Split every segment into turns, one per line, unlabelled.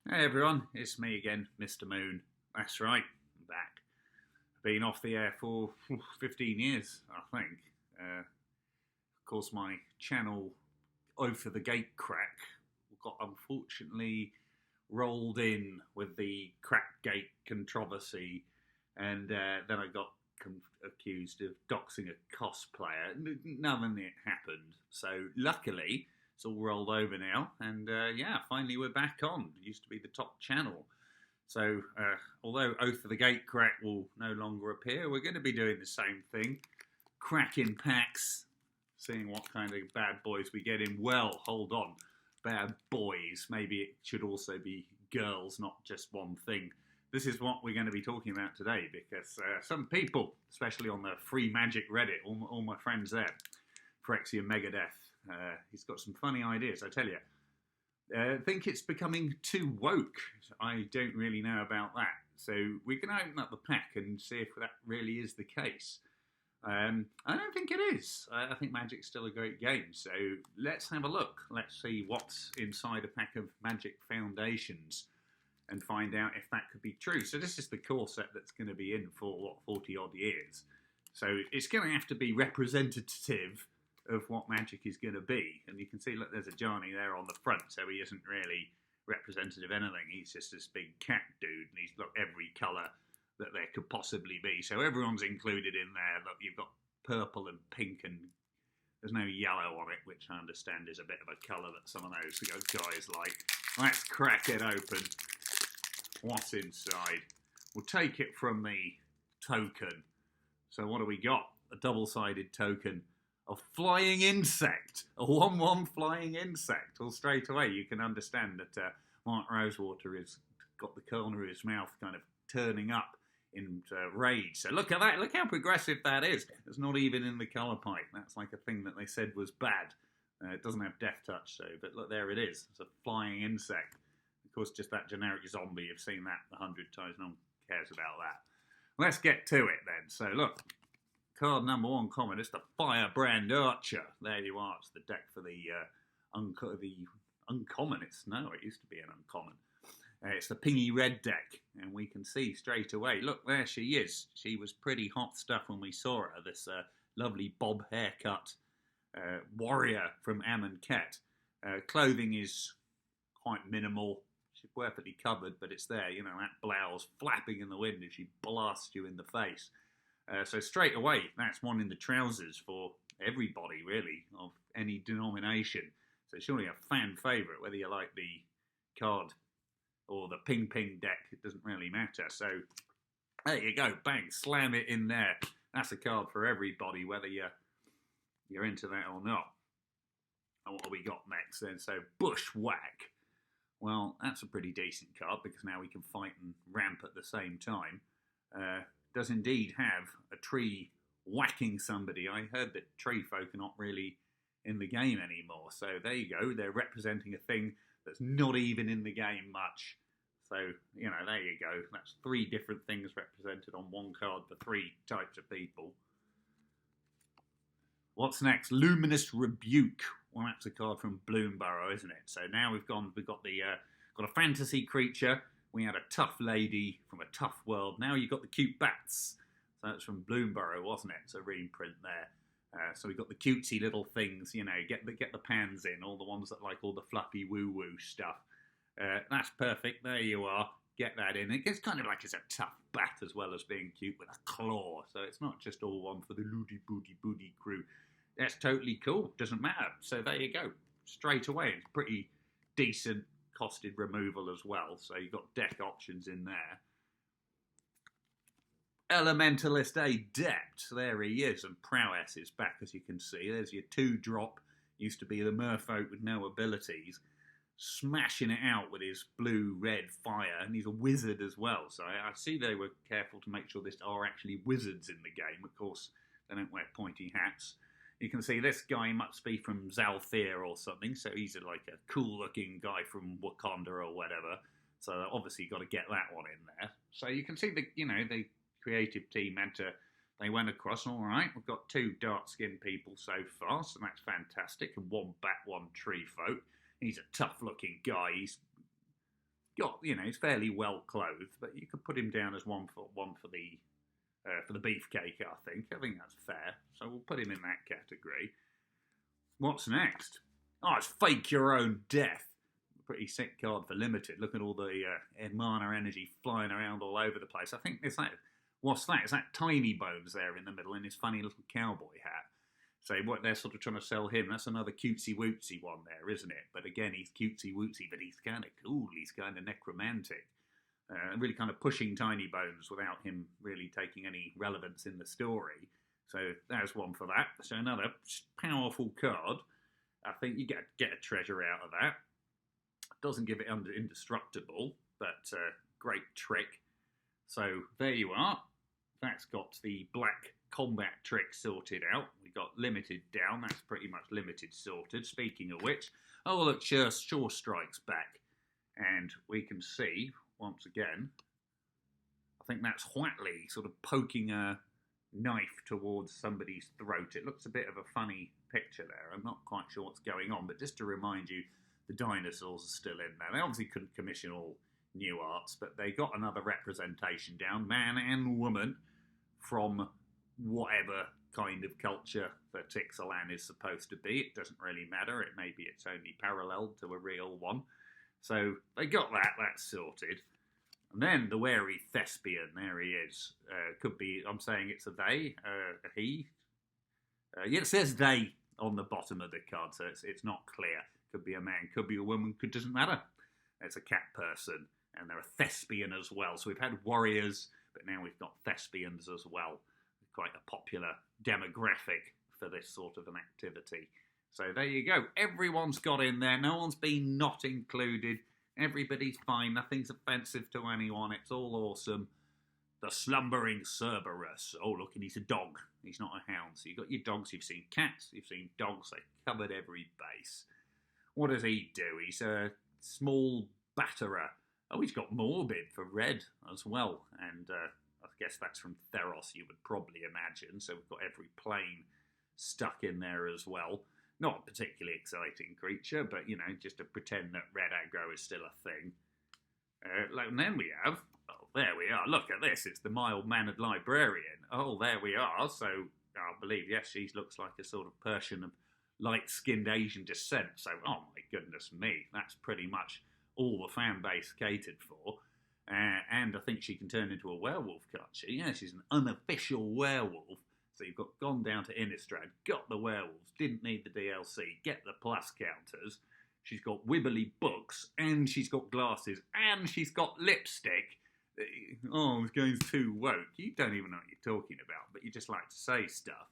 Hey everyone, it's me again, Mr. Moon. That's right, I'm back. Been off the air for 15 years, I think. Of course, my channel, Over the Gate Crack, got unfortunately rolled in with the Crackgate controversy, and then I got accused of doxing a cosplayer. None of it happened, so luckily it's all rolled over now, and yeah, finally we're back on. It used to be the top channel. So, although Oath of the Gate Crack will no longer appear, we're going to be doing the same thing. Cracking packs, seeing what kind of bad boys we get in. Well, hold on. Bad boys. Maybe it should also be girls, not just one thing. This is what we're going to be talking about today, because some people, especially on the Free Magic Reddit, all my friends there, Phyrexia Megadeth, he's got some funny ideas, I tell you. Think it's becoming too woke. I don't really know about that. So we're going to open up the pack and see if that really is the case. I don't think it is. I think Magic's still a great game. So let's have a look. Let's see what's inside a pack of Magic Foundations and find out if that could be true. So this is the core set that's going to be in for, 40 odd years. So it's going to have to be representative of what Magic is going to be. And you can see, look, there's a Johnny there on the front, so he isn't really representative of anything. He's just this big cat dude, and he's got every colour that there could possibly be. So everyone's included in there. Look, you've got purple and pink, and there's no yellow on it, which I understand is a bit of a colour that some of those guys like. Let's crack it open. What's inside? We'll take it from the token. So what do we got? A double-sided token. A flying insect, a 1/1 flying insect. Well, straight away you can understand that Mark Rosewater has got the corner of his mouth kind of turning up in rage. So look at that, look how progressive that is. It's not even in the colour pipe. That's like a thing that they said was bad. It doesn't have Death Touch, so, but look, there it is. It's a flying insect. Of course, just that generic zombie, you've seen that 100 times, no one cares about that. Let's get to it then. So look. Card number 1 common, it's the Firebrand Archer. There you are, it's the deck for the uncommon. It used to be an uncommon. It's the pingy red deck, and we can see straight away, look, there she is. She was pretty hot stuff when we saw her, this lovely bob haircut warrior from Amonkhet. Clothing is quite minimal. She's perfectly covered, but it's there, you know, that blouse flapping in the wind as she blasts you in the face. So straight away, that's one in the trousers for everybody, really, of any denomination. So surely a fan favourite, whether you like the card or the ping deck, it doesn't really matter. So there you go, bang, slam it in there. That's a card for everybody, whether you're into that or not. And what have we got next then? So Bushwhack. Well, that's a pretty decent card, because now we can fight and ramp at the same time. Does indeed have a tree whacking somebody. I heard that tree folk are not really in the game anymore. So there you go. They're representing a thing that's not even in the game much. So, you know, there you go. That's 3 different things represented on one card for 3 types of people. What's next? Luminous Rebuke. Well, that's a card from Bloomburrow, isn't it? So now we've got a fantasy creature. We had a tough lady from a tough world. Now you've got the cute bats. So that's from Bloomburrow, wasn't it? It's a reprint there. So we've got the cutesy little things, you know, get the pans in, all the ones that like all the fluffy woo-woo stuff. That's perfect. There you are. Get that in. It's kind of like it's a tough bat as well as being cute with a claw. So it's not just all one for the Ludi Booty crew. That's totally cool. Doesn't matter. So there you go. Straight away. It's pretty decent costed removal as well, so you've got deck options in there. Elementalist Adept, there he is, and Prowess is back, as you can see. There's your 2-drop, used to be the merfolk with no abilities, smashing it out with his blue-red fire, and he's a wizard as well, so I see they were careful to make sure there are actually wizards in the game. Of course, they don't wear pointy hats. You can see this guy must be from Zalthir or something, so he's like a cool-looking guy from Wakanda or whatever. So obviously you've got to get that one in there. So you can see the creative team they went across, all right, we've got 2 dark-skinned people so far, so that's fantastic, and 1 bat, 1 tree folk. He's a tough-looking guy. He's got, he's fairly well clothed, but you could put him down as one for the beefcake. I think that's fair. So we'll put him in that category. What's next? Oh, it's Fake Your Own Death. Pretty sick card for limited. Look at all the mana energy flying around all over the place. I think it's that. What's that? Is that Tiny Bones there in the middle in his funny little cowboy hat? So what they're sort of trying to sell him, that's another cutesy-wootsy one there, isn't it? But again, he's cutesy-wootsy, but he's kind of cool. He's kind of necromantic. Really kind of pushing Tiny Bones without him really taking any relevance in the story. So there's one for that. So another powerful card. I think you get a treasure out of that. Doesn't give it under indestructible, but great trick. So there you are. That's got the black combat trick sorted out. We got limited down. That's pretty much limited sorted. Speaking of which, oh look, Sure Strike's back, and we can see once again. I think that's Whatley sort of poking a knife towards somebody's throat. It looks a bit of a funny picture there. I'm not quite sure what's going on, but just to remind you, the dinosaurs are still in there. They obviously couldn't commission all new arts, but they got another representation down, man and woman, from whatever kind of culture that Ixalan is supposed to be. It doesn't really matter. It may be it's only paralleled to a real one. So they got that's sorted. And then the wary thespian, there he is. Could be, I'm saying it's a they, a he. Yeah, it says they on the bottom of the card, so it's not clear. Could be a man, could be a woman, doesn't matter. It's a cat person, and they're a thespian as well. So we've had warriors, but now we've got thespians as well. Quite a popular demographic for this sort of an activity. So there you go. Everyone's got in there. No one's been not included. Everybody's fine. Nothing's offensive to anyone. It's all awesome. The slumbering Cerberus. Oh, look, and he's a dog. He's not a hound. So you've got your dogs. You've seen cats. You've seen dogs. They've covered every base. What does he do? He's a small batterer. Oh, he's got Morbid for red as well. And I guess that's from Theros, you would probably imagine. So we've got every plane stuck in there as well. Not a particularly exciting creature, but, just to pretend that red aggro is still a thing. And then we have, oh, there we are. Look at this. It's the mild-mannered librarian. Oh, there we are. So I believe, yes, she looks like a sort of Persian of light-skinned Asian descent. So, oh my goodness me, that's pretty much all the fan base catered for. And I think she can turn into a werewolf, can't she? Yeah, she's an unofficial werewolf. So you've gone down to Innistrad, got the werewolves, didn't need the DLC, get the plus counters. She's got wibbly books, and she's got glasses, and she's got lipstick. Oh, it's going too woke. You don't even know what you're talking about, but you just like to say stuff.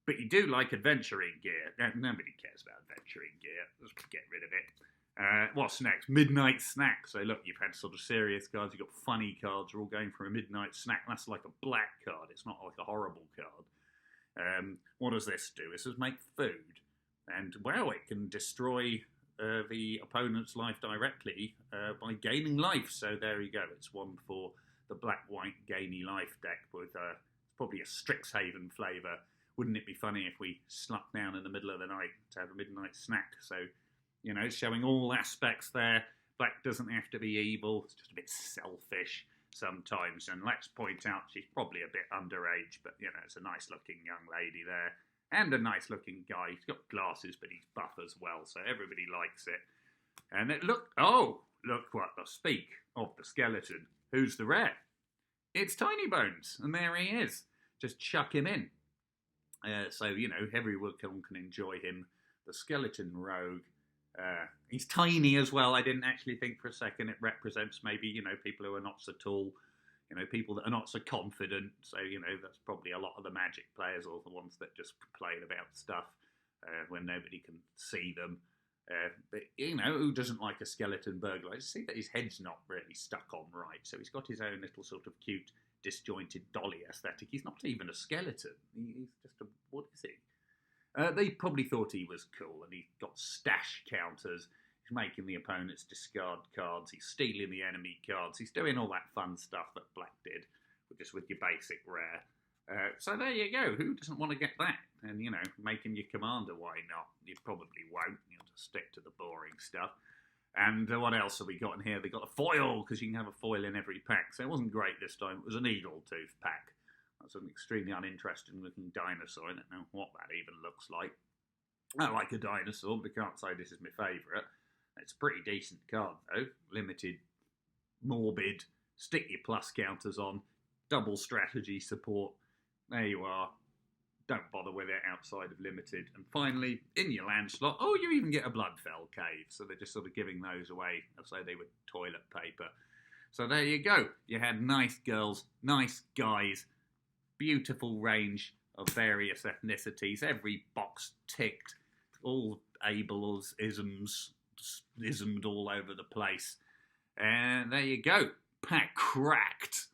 But you do like adventuring gear. Nobody cares about adventuring gear. Let's get rid of it. What's next? Midnight Snack. So look, you've had sort of serious cards, you've got funny cards, you're all going for a midnight snack. That's like a black card, it's not like a horrible card. What does this do? This is make food. And wow, it can destroy the opponent's life directly by gaining life. So there you go, it's one for the black-white gainy life deck with probably a Strixhaven flavour. Wouldn't it be funny if we sluck down in the middle of the night to have a midnight snack? So showing all aspects there. Black doesn't have to be evil. It's just a bit selfish sometimes. And let's point out she's probably a bit underage, but, it's a nice-looking young lady there. And a nice-looking guy. He's got glasses, but he's buff as well, so everybody likes it. And look what I speak of the skeleton. Who's the rare? It's Tiny Bones, and there he is. Just chuck him in. So, everyone can enjoy him. The skeleton rogue. He's tiny as well. I didn't actually think for a second it represents maybe, people who are not so tall, people that are not so confident. So, that's probably a lot of the Magic players or the ones that just complain about stuff when nobody can see them. But, who doesn't like a skeleton burglar? I just see that his head's not really stuck on right. So he's got his own little sort of cute, disjointed dolly aesthetic. He's not even a skeleton. He's just a, what is he? They probably thought he was cool, and he's got stash counters. He's making the opponents discard cards. He's stealing the enemy cards. He's doing all that fun stuff that Black did, just with your basic rare. So there you go. Who doesn't want to get that? And, make him your commander, why not? You probably won't. You'll just stick to the boring stuff. And what else have we got in here? They got a foil, because you can have a foil in every pack. So it wasn't great this time. It was an eagle tooth pack. That's an extremely uninteresting looking dinosaur. I don't know what that even looks like. I like a dinosaur, but can't say this is my favourite. It's a pretty decent card though. Limited, morbid, stick your plus counters on, double strategy support. There you are. Don't bother with it outside of limited. And finally, in your land slot, oh, you even get a Bloodfell Cave. So they're just sort of giving those away as though they were toilet paper. So there you go. You had nice girls, nice guys, beautiful range of various ethnicities. Every box ticked, all ableisms, ismed all over the place. And there you go. Pack cracked.